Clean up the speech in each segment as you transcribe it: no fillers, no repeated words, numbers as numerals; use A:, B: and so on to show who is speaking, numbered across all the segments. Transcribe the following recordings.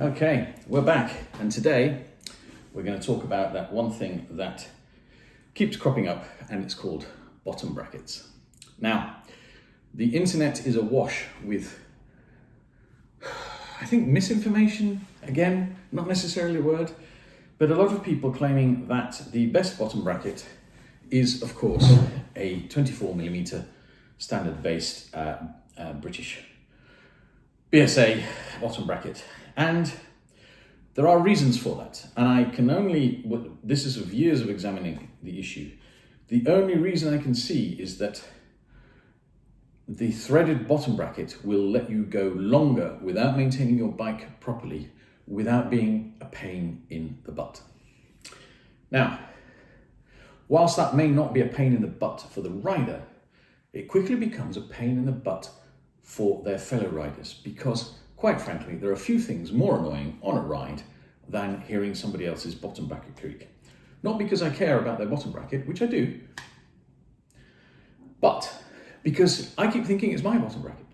A: Okay, we're back, and today we're going to talk about that one thing that keeps cropping up, and it's called bottom brackets. Now, the internet is awash with, I think, misinformation, again, not necessarily a word, but a lot of people claiming that the best bottom bracket is, of course, a 24mm standard-based British BSA bottom bracket. And there are reasons for that. And I can only, this is of years of examining the issue, the only reason I can see is that the threaded bottom bracket will let you go longer without maintaining your bike properly, without being a pain in the butt. Now, whilst that may not be a pain in the butt for the rider, it quickly becomes a pain in the butt for their fellow riders, because quite frankly, there are few things more annoying on a ride than hearing somebody else's bottom bracket creak. Not because I care about their bottom bracket, which I do, but because I keep thinking it's my bottom bracket.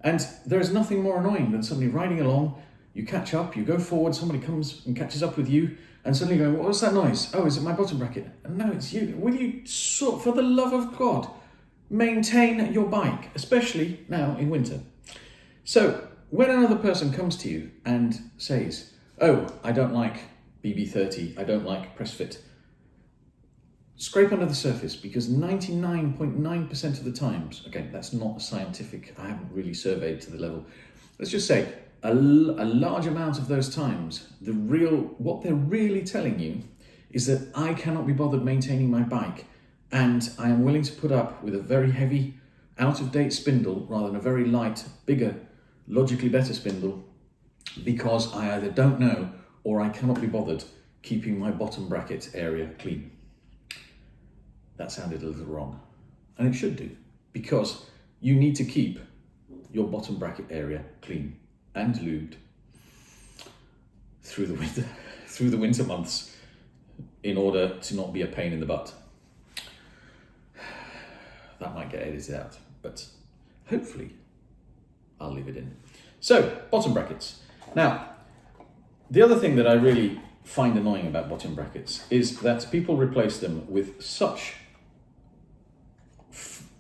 A: And there is nothing more annoying than somebody riding along, you catch up, you go forward, somebody comes and catches up with you, and suddenly going, what was that noise? Oh, is it my bottom bracket? And no, it's you. Will you, for the love of God, maintain your bike, especially now in winter? So when another person comes to you and says, oh, I don't like BB30, I don't like press fit, scrape under the surface, because 99.9% of the times, again, that's not scientific, I haven't really surveyed to the level, let's just say a large amount of those times, what they're really telling you is that I cannot be bothered maintaining my bike, and I am willing to put up with a very heavy, out-of-date spindle rather than a very light, bigger, logically better spindle, because I either don't know or I cannot be bothered keeping my bottom bracket area clean. That sounded a little wrong, and it should do, because you need to keep your bottom bracket area clean and lubed through the winter months in order to not be a pain in the butt. That might get edited out, but hopefully I'll leave it in. So, bottom brackets. Now, the other thing that I really find annoying about bottom brackets is that people replace them with such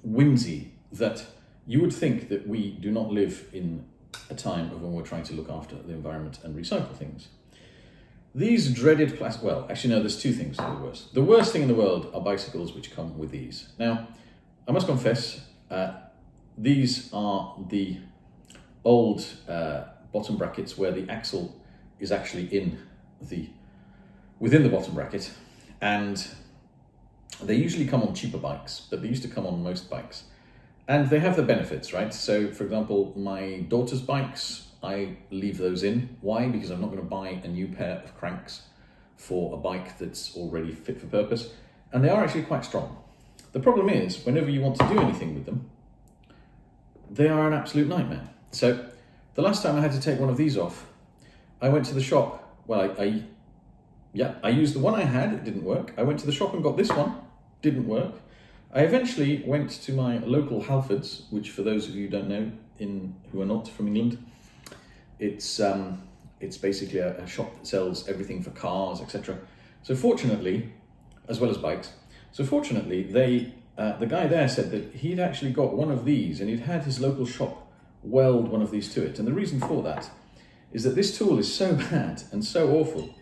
A: whimsy that you would think that we do not live in a time of when we're trying to look after the environment and recycle things. These dreaded plastic, well, actually no, there's two things that are the worst. The worst thing in the world are bicycles which come with these. Now, I must confess, these are the old bottom brackets where the axle is actually within the bottom bracket, and they usually come on cheaper bikes, but they used to come on most bikes. And they have the benefits, right? So, for example, my daughter's bikes, I leave those in. Why? Because I'm not going to buy a new pair of cranks for a bike that's already fit for purpose. And they are actually quite strong. The problem is, whenever you want to do anything with them, they are an absolute nightmare. So, the last time I had to take one of these off, I went to the shop. Well, I used the one I had, it didn't work. I went to the shop and got this one, didn't work. I eventually went to my local Halfords, which for those of you who don't know, who are not from England, it's basically a shop that sells everything for cars, etc. So fortunately, as well as bikes, the guy there said that he'd actually got one of these and he'd had his local shop weld one of these to it. And the reason for that is that this tool is so bad and so awful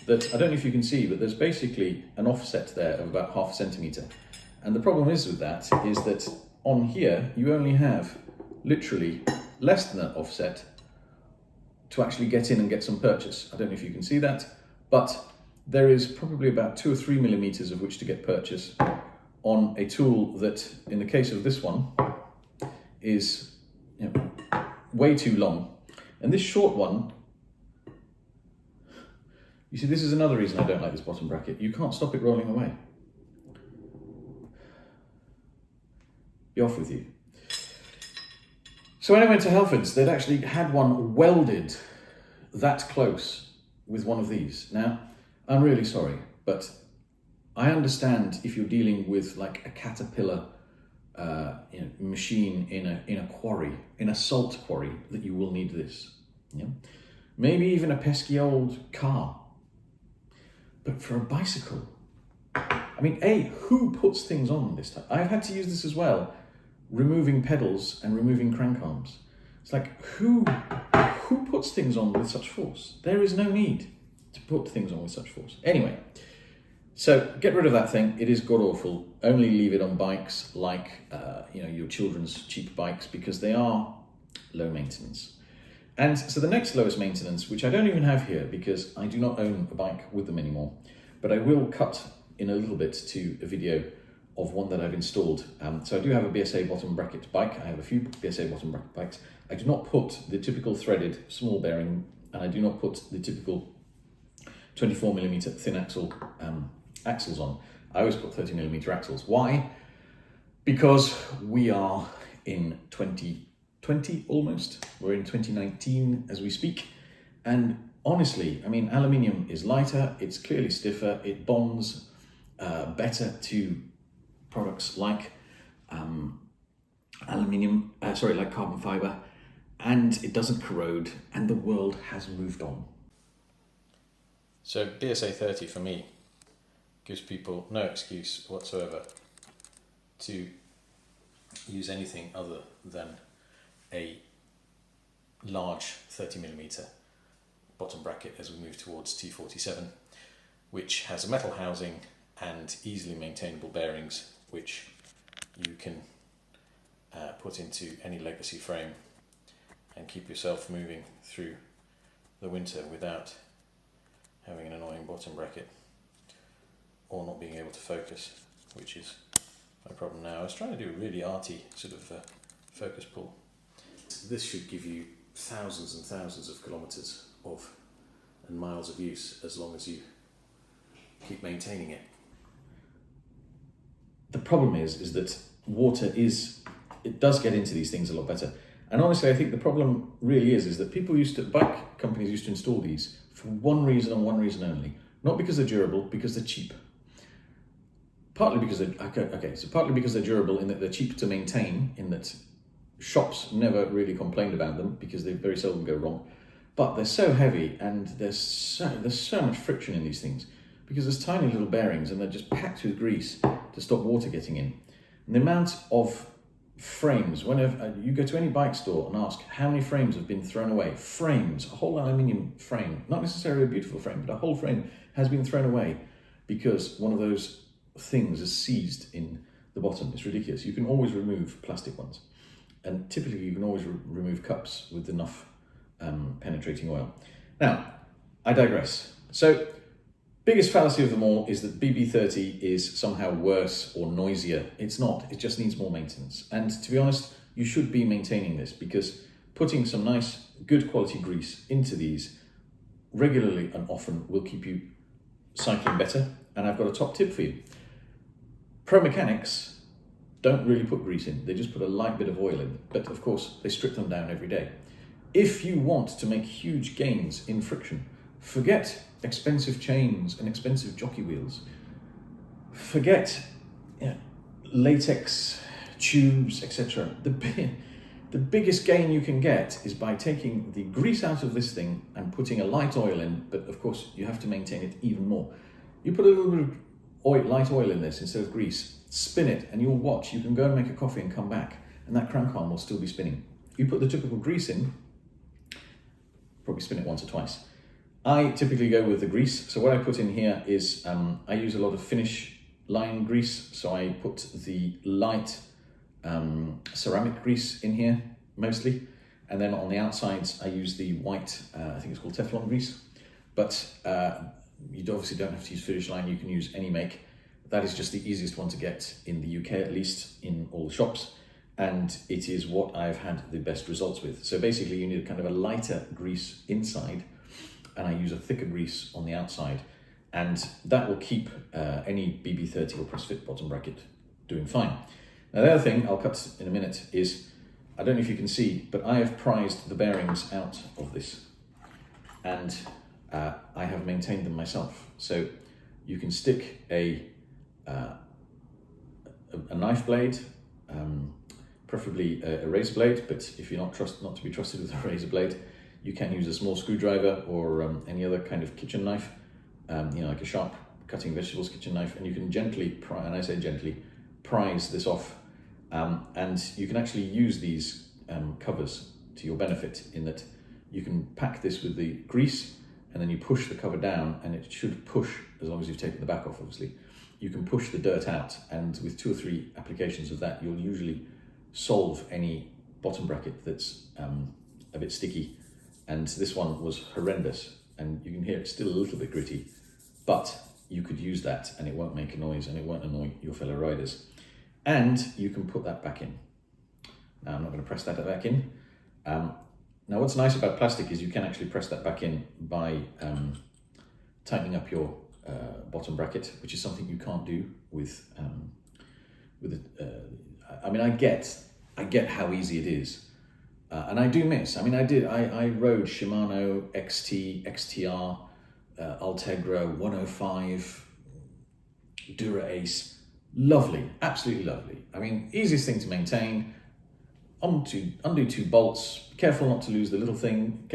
A: that, I don't know if you can see, but there's basically an offset there of about 0.5 centimetre. And the problem is with that is that on here, you only have literally less than that offset to actually get in and get some purchase. I don't know if you can see that, but there is probably about 2 or 3 millimeters of which to get purchase on a tool that, in the case of this one, is way too long. And this short one, you see, this is another reason I don't like this bottom bracket. You can't stop it rolling away. Be off with you. So when I went to Halfords, they'd actually had one welded that close with one of these. Now, I'm really sorry, but I understand if you're dealing with like a Caterpillar machine in a quarry, in a salt quarry, that you will need this. Yeah? maybe even a pesky old car. But for a bicycle, I mean, who puts things on this time? I've had to use this as well, removing pedals and removing crank arms. It's like, who puts things on with such force? There is no need to put things on with such force. Anyway, so get rid of that thing. It is god-awful. Only leave it on bikes like your children's cheap bikes, because they are low maintenance. And so the next lowest maintenance, which I don't even have here because I do not own a bike with them anymore, but I will cut in a little bit to a video of one that I've installed. So I do have a BSA bottom bracket bike. I have a few BSA bottom bracket bikes. I do not put the typical threaded small bearing, and I do not put the typical 24mm thin axle axles on. I always put 30mm axles. Why? Because we are in 2020 almost. We're in 2019 as we speak. And honestly, I mean, aluminium is lighter, it's clearly stiffer, it bonds better to products like like carbon fiber, and it doesn't corrode, and the world has moved on. So BSA 30 for me gives people no excuse whatsoever to use anything other than a large 30mm bottom bracket as we move towards T47, which has a metal housing and easily maintainable bearings, which you can put into any legacy frame and keep yourself moving through the winter without having an annoying bottom bracket or not being able to focus, which is my problem now. I was trying to do a really arty sort of focus pull. This should give you thousands and thousands of kilometers and miles of use, as long as you keep maintaining it. The problem is that water it does get into these things a lot better. And honestly, I think the problem really is that bike companies used to install these for one reason and one reason only. Not because they're durable, because they're cheap. Partly because they're durable in that they're cheap to maintain, in that shops never really complained about them because they very seldom go wrong. But they're so heavy, and there's so much friction in these things because there's tiny little bearings and they're just packed with grease to stop water getting in. And the amount of frames, whenever you go to any bike store and ask how many frames have been thrown away, frames, a whole aluminium frame, not necessarily a beautiful frame, but a whole frame has been thrown away because one of those things is seized in the bottom. It's ridiculous. You can always remove plastic ones, and typically you can always remove cups with enough penetrating oil. Now, I digress. So, biggest fallacy of them all is that BB30 is somehow worse or noisier. It's not. It just needs more maintenance. And to be honest, you should be maintaining this, because putting some nice, good quality grease into these regularly and often will keep you cycling better. And I've got a top tip for you. Pro mechanics don't really put grease in. They just put a light bit of oil in. But of course, they strip them down every day. If you want to make huge gains in friction, forget expensive chains and expensive jockey wheels. Forget latex tubes, etc. The biggest gain you can get is by taking the grease out of this thing and putting a light oil in, but of course you have to maintain it even more. You put a little bit of light oil in this instead of grease, spin it, and you'll watch. You can go and make a coffee and come back, and that crank arm will still be spinning. You put the typical grease in, probably spin it once or twice. I typically go with the grease. So what I put in here is, I use a lot of finish line grease. So I put the light ceramic grease in here, mostly. And then on the outsides, I use the white, I think it's called Teflon grease. But you obviously don't have to use finish line, you can use any make. That is just the easiest one to get in the UK, at least in all the shops. And it is what I've had the best results with. So basically you need kind of a lighter grease inside, and I use a thicker grease on the outside, and that will keep any BB30 or CrossFit bottom bracket doing fine. Now the other thing I'll cut in a minute is, I don't know if you can see, but I have prized the bearings out of this, and I have maintained them myself. So you can stick a knife blade, preferably a razor blade, but if you're not to be trusted with a razor blade, You can use a small screwdriver or any other kind of kitchen knife, like a sharp cutting vegetables kitchen knife, and you can gently, and I say gently, prise this off. And you can actually use these covers to your benefit in that you can pack this with the grease and then you push the cover down and it should push, as long as you've taken the back off obviously, you can push the dirt out, and with 2 or 3 applications of that you'll usually solve any bottom bracket that's a bit sticky. And this one was horrendous, and you can hear it's still a little bit gritty, but you could use that and it won't make a noise and it won't annoy your fellow riders. And you can put that back in. Now I'm not going to press that back in. Now what's nice about plastic is you can actually press that back in by tightening up your bottom bracket, which is something you can't do with I mean, I get how easy it is. And I do miss, I rode Shimano XT, XTR, Ultegra 105, Dura Ace. Lovely, absolutely lovely. I mean, easiest thing to maintain. Undo 2 bolts, careful not to lose the little thing,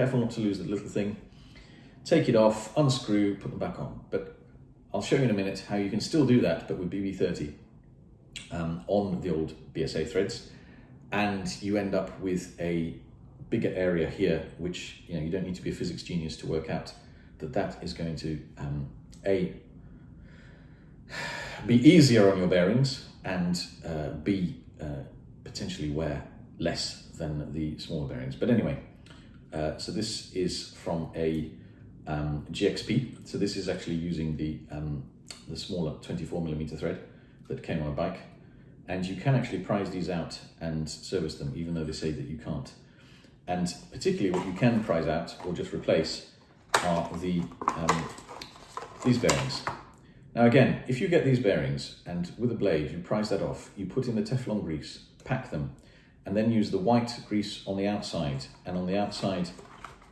A: take it off, unscrew, put them back on. But I'll show you in a minute how you can still do that, but with BB30 on the old BSA threads, and you end up with a bigger area here, which you don't need to be a physics genius to work out that is going to be easier on your bearings, and B, potentially wear less than the smaller bearings. But anyway, so this is from a GXP. So this is actually using the smaller 24mm thread that came on a bike, and you can actually prize these out and service them, even though they say that you can't. And particularly what you can prize out or just replace are these bearings. Now again, if you get these bearings and with a blade you prise that off, you put in the Teflon grease, pack them, and then use the white grease on the outside and on the outside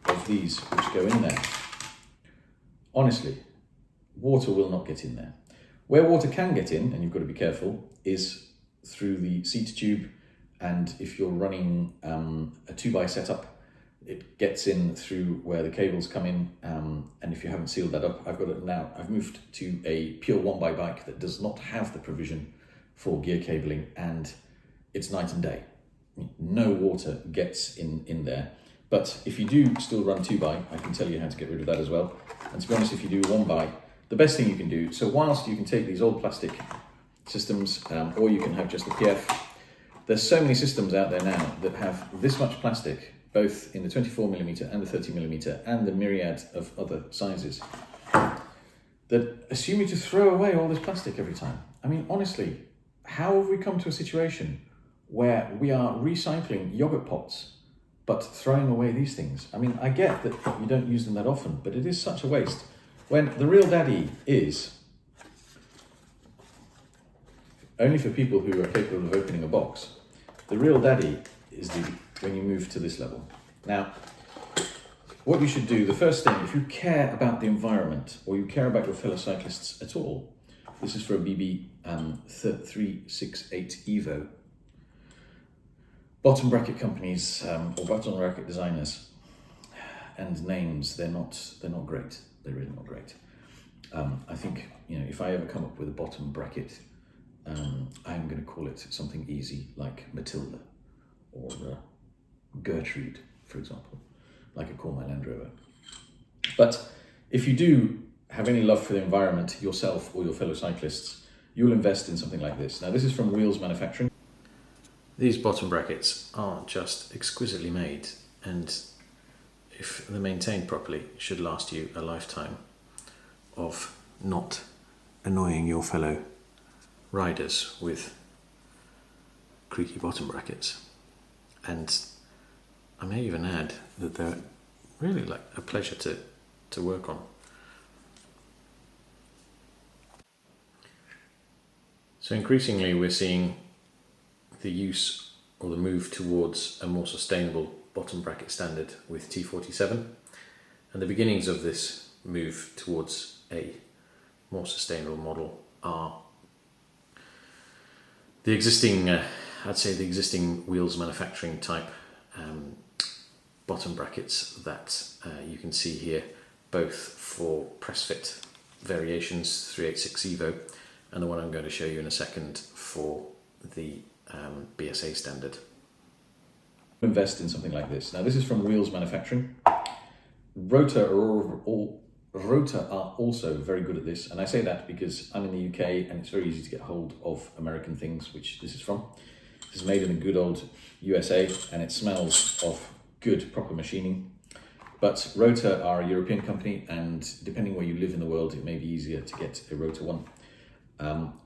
A: of these which go in there. Honestly, water will not get in there. Where water can get in, and you've got to be careful, is through the seat tube, and if you're running a 2x setup, it gets in through where the cables come in, and if you haven't sealed that up, I've got it now. I've moved to a pure 1x bike that does not have the provision for gear cabling, and it's night and day. No water gets in there. But if you do still run 2x, I can tell you how to get rid of that as well. And to be honest, if you do 1x, the best thing you can do, so whilst you can take these old plastic systems, or you can have just the PF, there's so many systems out there now that have this much plastic, both in the 24mm and the 30mm and the myriad of other sizes, that assume you to throw away all this plastic every time. I mean, honestly, how have we come to a situation where we are recycling yogurt pots but throwing away these things? I mean, I get that you don't use them that often, but it is such a waste. When the real daddy is, only for people who are capable of opening a box, the real daddy is when you move to this level. Now, what you should do, the first thing, if you care about the environment or you care about your fellow cyclists at all, this is for a BB368 Evo. Bottom bracket companies or bottom bracket designers and names, they're not great. They're really not great. I think if I ever come up with a bottom bracket, I'm going to call it something easy like Matilda or Gertrude, for example, like I call my Land Rover. But if you do have any love for the environment, yourself or your fellow cyclists, you'll invest in something like this. Now, this is from Wheels Manufacturing. These bottom brackets are just exquisitely made, and if they're maintained properly, should last you a lifetime of not annoying your fellow riders with creaky bottom brackets. And I may even add that they're really like a pleasure to work on. So increasingly we're seeing the use or the move towards a more sustainable bottom bracket standard with T47, and the beginnings of this move towards a more sustainable model are the existing, I'd say the existing Wheels Manufacturing type bottom brackets that you can see here, both for press fit variations 386 Evo and the one I'm going to show you in a second for the BSA standard. Invest in something like this. Now this is from Wheels Manufacturing. Rota are also very good at this, and I say that because I'm in the UK and it's very easy to get hold of American things, which this is from. This is made in the good old USA and it smells of good proper machining. But Rota are a European company, and depending where you live in the world, it may be easier to get a Rota one.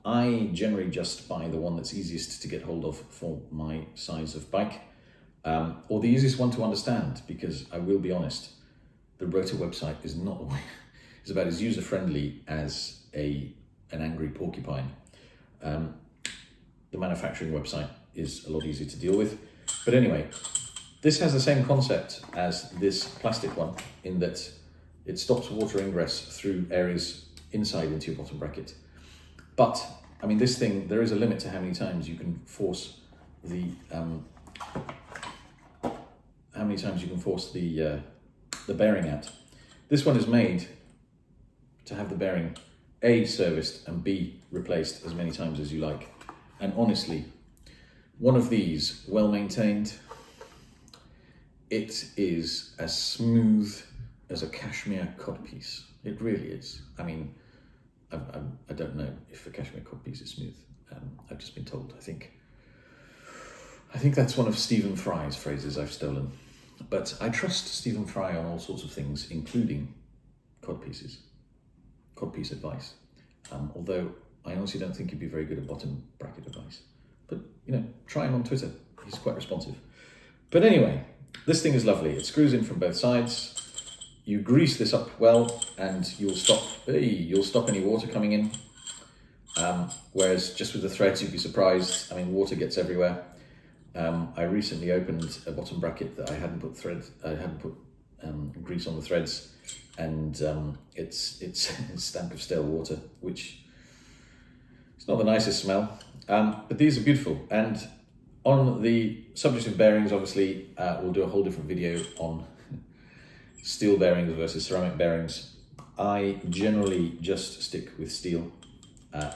A: I generally just buy the one that's easiest to get hold of for my size of bike, or the easiest one to understand, because I will be honest, the Rota website is not the way. It's about as user-friendly as an angry porcupine. The manufacturing website is a lot easier to deal with. But anyway, this has the same concept as this plastic one in that it stops water ingress through areas inside into your bottom bracket. But, I mean, this thing, there is a limit to how many times you can force the bearing out. This one is made to have the bearing A, serviced, and B, replaced as many times as you like. And honestly, one of these, well maintained, it is as smooth as a cashmere codpiece. It really is. I mean, I don't know if a cashmere codpiece is smooth. I've just been told. I think that's one of Stephen Fry's phrases I've stolen. But I trust Stephen Fry on all sorts of things, including codpieces, codpiece advice. Although I honestly don't think he'd be very good at bottom bracket advice. But, you know, try him on Twitter. He's quite responsive. But anyway, this thing is lovely. It screws in from both sides. You grease this up well and you'll stop any water coming in. Whereas just with the threads, you'd be surprised. I mean, water gets everywhere. I recently opened a bottom bracket that I hadn't put grease on the threads, and it's stank of stale water, which is not the nicest smell. But these are beautiful. And on the subject of bearings, obviously, we'll do a whole different video on steel bearings versus ceramic bearings. I generally just stick with steel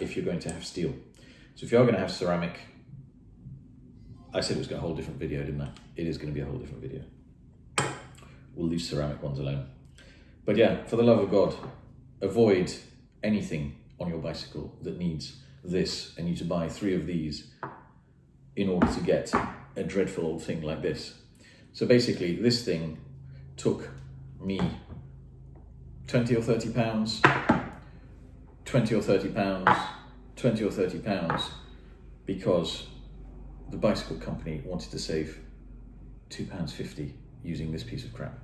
A: if you're going to have steel. So if you're going to have ceramic, I said it was going to be a whole different video, didn't I? It is going to be a whole different video. We'll leave ceramic ones alone. But yeah, for the love of God, avoid anything on your bicycle that needs this, and you to buy 3 of these in order to get a dreadful old thing like this. So basically, this thing took me 20 or 30 pounds, 20 or 30 pounds, 20 or 30 pounds, because the bicycle company wanted to save £2.50 using this piece of crap.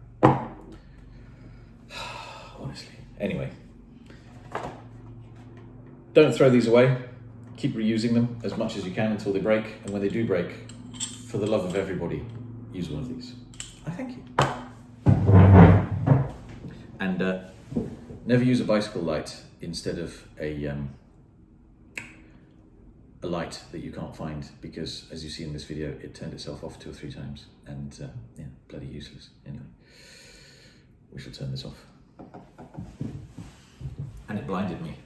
A: Honestly. Anyway, don't throw these away. Keep reusing them as much as you can until they break. And when they do break, for the love of everybody, use one of these. I thank you. And never use a bicycle light instead of a light that you can't find, because as you see in this video, it turned itself off 2 or 3 times, and yeah, bloody useless. Anyway, we shall turn this off. And it blinded me.